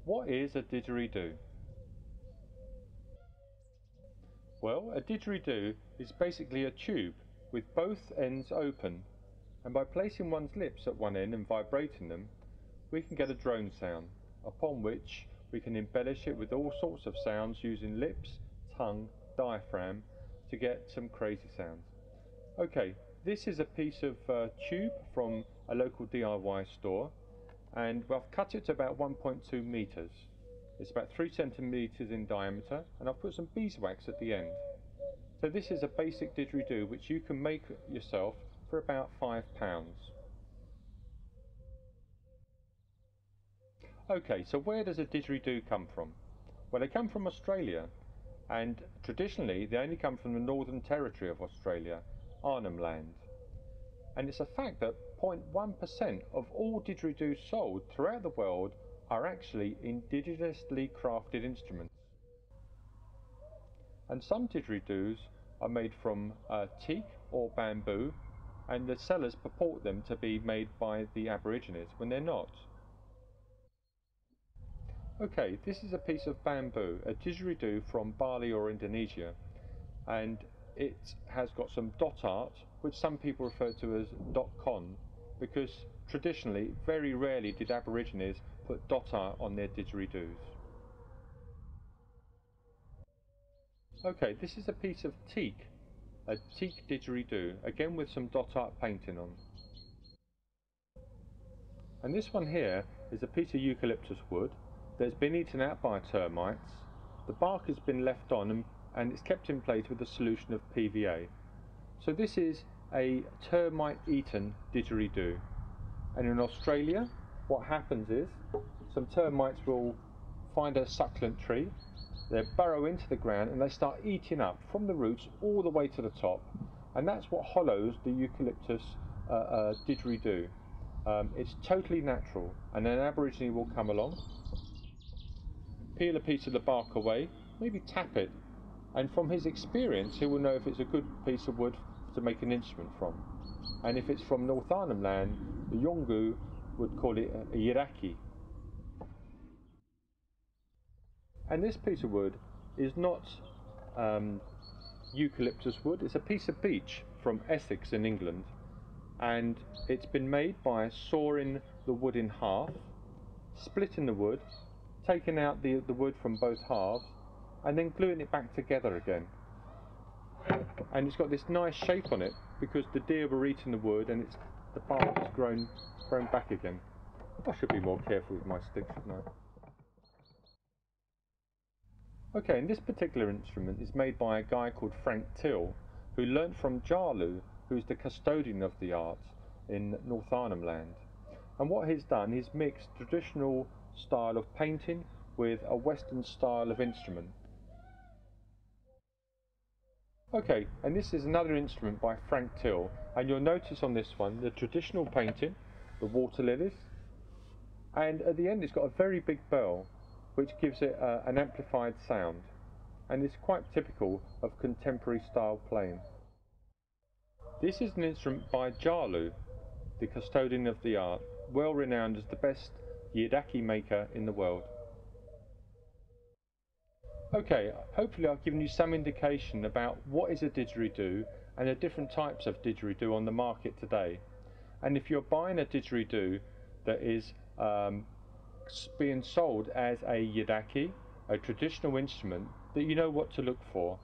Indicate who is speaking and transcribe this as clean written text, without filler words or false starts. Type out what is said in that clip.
Speaker 1: What is a didgeridoo? Well, a didgeridoo is basically a tube with both ends open, and by placing one's lips at one end and vibrating them, we can get a drone sound, upon which we can embellish it with all sorts of sounds using lips, tongue, diaphragm to get some crazy sounds. Okay, this is a piece of tube from a local DIY store, and I've cut it to about 1.2 meters. It's about 3 centimeters in diameter, and I've put some beeswax at the end. So this is a basic didgeridoo which you can make yourself for about £5. Okay, so where does a didgeridoo come from? Well, they come from Australia, and traditionally they only come from the Northern Territory of Australia, Arnhem Land. And it's a fact that 0.1% of all didgeridoos sold throughout the world are actually indigenously crafted instruments. And some didgeridoos are made from teak or bamboo, and the sellers purport them to be made by the Aborigines when they're not. Okay, this is a piece of bamboo, a didgeridoo from Bali or Indonesia, and it has got some dot art, which some people refer to as dot con, because traditionally, very rarely did Aborigines put dot art on their didgeridoos. Okay, this is a piece of teak, a teak didgeridoo, again with some dot art painting on. And this one here is a piece of eucalyptus wood that's been eaten out by termites. The bark has been left on and it's kept in place with a solution of PVA. So this is a termite eaten didgeridoo. And in Australia, what happens is some termites will find a succulent tree, they burrow into the ground and they start eating up from the roots all the way to the top, and that's what hollows the eucalyptus didgeridoo. It's totally natural, and an Aborigine will come along, peel a piece of the bark away, maybe tap it, and from his experience he will know if it's a good piece of wood to make an instrument from. And if it's from North Arnhem Land, the Yolngu would call it a Yidaki. And this piece of wood is not eucalyptus wood, it's a piece of beech from Essex in England, and it's been made by sawing the wood in half, splitting the wood, taking out the wood from both halves, and then gluing it back together again. And it's got this nice shape on it because the deer were eating the wood and the bark has grown back again. I should be more careful with my stick, shouldn't I? Okay, and this particular instrument is made by a guy called Frank Till, who learnt from Jalu, who's the custodian of the art in North Arnhem Land. And what he's done, he's mixed traditional style of painting with a Western style of instrument. Okay, and this is another instrument by Frank Till, and you'll notice on this one the traditional painting, the water lilies, and at the end it's got a very big bell which gives it an amplified sound, and it's quite typical of contemporary style playing. This is an instrument by Jalu, the custodian of the art, well renowned as the best Yidaki maker in the world. Okay, hopefully I've given you some indication about what is a didgeridoo and the different types of didgeridoo on the market today. And if you're buying a didgeridoo that is being sold as a Yidaki, a traditional instrument, that you know what to look for.